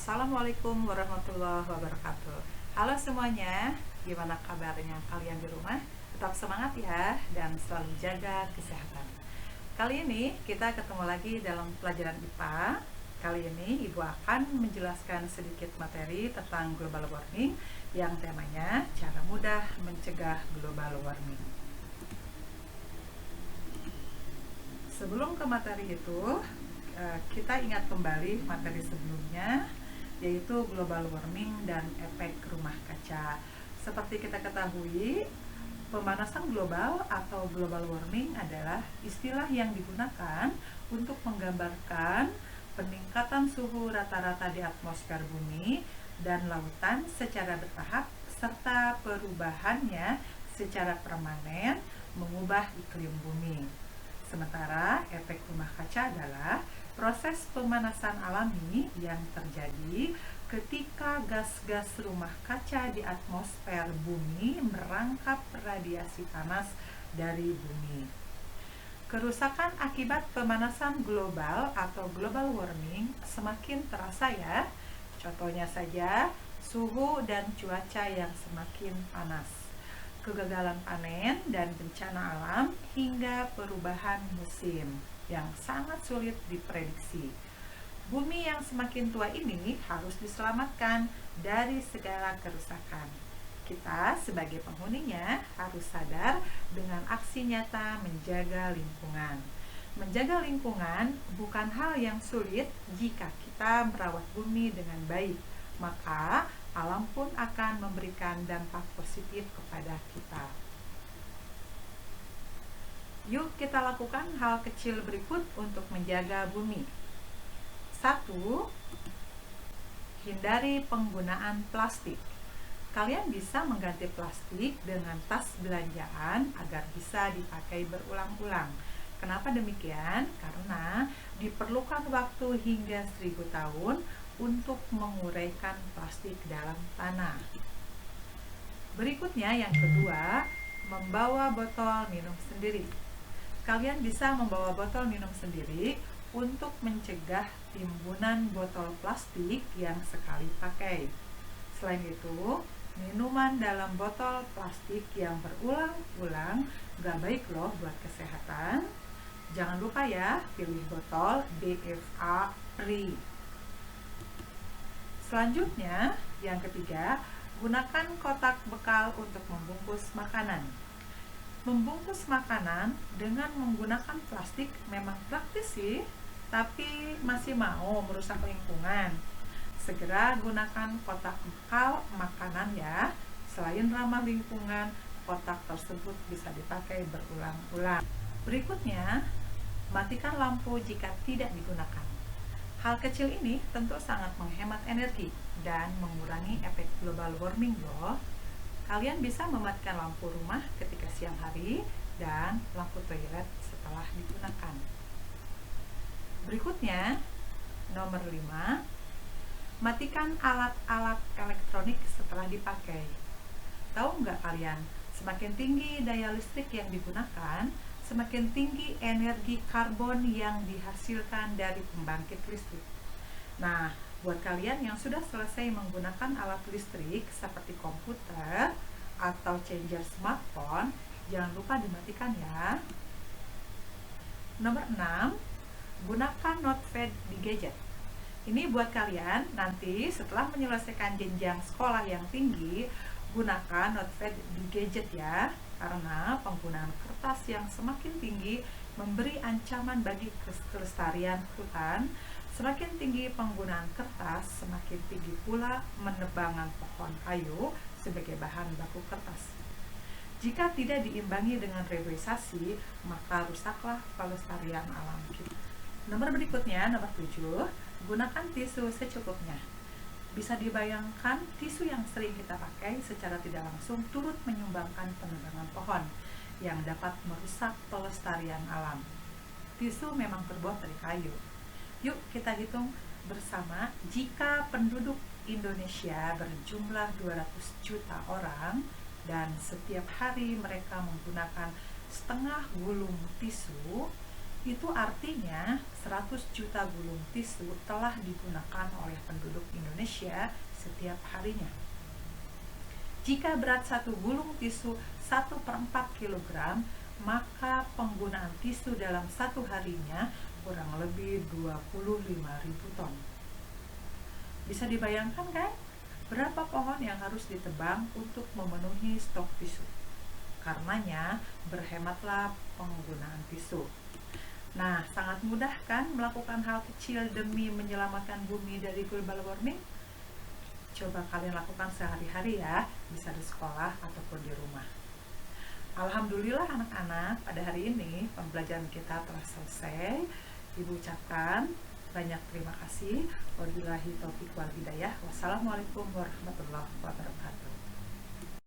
Assalamualaikum warahmatullahi wabarakatuh. Halo semuanya, gimana kabarnya kalian di rumah? Tetap semangat ya, dan selalu jaga kesehatan. Kali ini kita ketemu lagi dalam pelajaran IPA. Kali ini Ibu akan menjelaskan sedikit materi tentang global warming yang temanya cara mudah mencegah global warming. Sebelum ke materi itu, kita ingat kembali materi sebelumnya, yaitu global warming dan efek rumah kaca. Seperti kita ketahui, pemanasan global atau global warming adalah istilah yang digunakan untuk menggambarkan peningkatan suhu rata-rata di atmosfer bumi dan lautan secara bertahap serta perubahannya secara permanen mengubah iklim bumi. Sementara efek rumah kaca adalah proses pemanasan alami yang terjadi ketika gas-gas rumah kaca di atmosfer bumi merangkap radiasi panas dari bumi. Kerusakan akibat pemanasan global atau global warming semakin terasa ya. Contohnya saja, suhu dan cuaca yang semakin panas, kegagalan panen dan bencana alam, hingga perubahan musim yang sangat sulit diprediksi. Bumi yang semakin tua ini harus diselamatkan dari segala kerusakan. Kita sebagai penghuninya harus sadar dengan aksi nyata menjaga lingkungan. Menjaga lingkungan bukan hal yang sulit jika kita merawat bumi dengan baik, maka alam pun akan memberikan dampak positif kepada kita. Yuk kita lakukan hal kecil berikut untuk menjaga bumi. 1. Hindari penggunaan plastik. Kalian bisa mengganti plastik dengan tas belanjaan agar bisa dipakai berulang-ulang. Kenapa demikian? Karena diperlukan waktu hingga 1000 tahun untuk menguraikan plastik dalam tanah. Berikutnya yang kedua, membawa botol minum sendiri. Kalian bisa membawa botol minum sendiri untuk mencegah timbunan botol plastik yang sekali pakai. Selain itu, minuman dalam botol plastik yang berulang-ulang gak baik loh buat kesehatan. Jangan lupa ya, pilih botol BFA free. Selanjutnya, yang ketiga, gunakan kotak bekal untuk membungkus makanan. Membungkus makanan dengan menggunakan plastik memang praktis sih, tapi masih mau merusak lingkungan. Segera gunakan kotak bekal makanan ya. Selain ramah lingkungan, kotak tersebut bisa dipakai berulang-ulang. Berikutnya, matikan lampu jika tidak digunakan. Hal kecil ini tentu sangat menghemat energi dan mengurangi efek global warming loh. Kalian bisa mematikan lampu rumah ketika siang hari dan lampu toilet setelah digunakan. Berikutnya, nomor 5, matikan alat-alat elektronik setelah dipakai. Tahu nggak kalian, semakin tinggi daya listrik yang digunakan, semakin tinggi energi karbon yang dihasilkan dari pembangkit listrik. Nah, buat kalian yang sudah selesai menggunakan alat listrik seperti komputer atau charger smartphone, jangan lupa dimatikan ya. Nomor 6, gunakan notepad di gadget. Ini buat kalian nanti setelah menyelesaikan jenjang sekolah yang tinggi, gunakan notepad di gadget ya. Karena penggunaan kertas yang semakin tinggi memberi ancaman bagi kelestarian hutan. Semakin tinggi penggunaan kertas, semakin tinggi pula menebangan pohon kayu sebagai bahan baku kertas. Jika tidak diimbangi dengan reboisasi, maka rusaklah pelestarian alam kita. Nomor berikutnya, nomor 7, gunakan tisu secukupnya. Bisa dibayangkan tisu yang sering kita pakai secara tidak langsung turut menyumbangkan penebangan pohon yang dapat merusak pelestarian alam. Tisu memang terbuat dari kayu. Yuk kita hitung bersama, jika penduduk Indonesia berjumlah 200 juta orang dan setiap hari mereka menggunakan setengah gulung tisu, itu artinya 100 juta gulung tisu telah digunakan oleh penduduk Indonesia Indonesia setiap harinya. Jika berat satu gulung tisu 1/4 kg, maka penggunaan tisu dalam satu harinya kurang lebih 25.000 ton. Bisa dibayangkan kan? Berapa pohon yang harus ditebang untuk memenuhi stok tisu? Karenanya, berhematlah penggunaan tisu. Nah, sangat mudah kan melakukan hal kecil demi menyelamatkan bumi dari global warming? Coba kalian lakukan sehari-hari ya, bisa di sekolah ataupun di rumah. Alhamdulillah anak-anak, pada hari ini pembelajaran kita telah selesai. Ibu ucapkan banyak terima kasih. Wabillahi taufiq wal hidayah. Wassalamualaikum warahmatullahi wabarakatuh.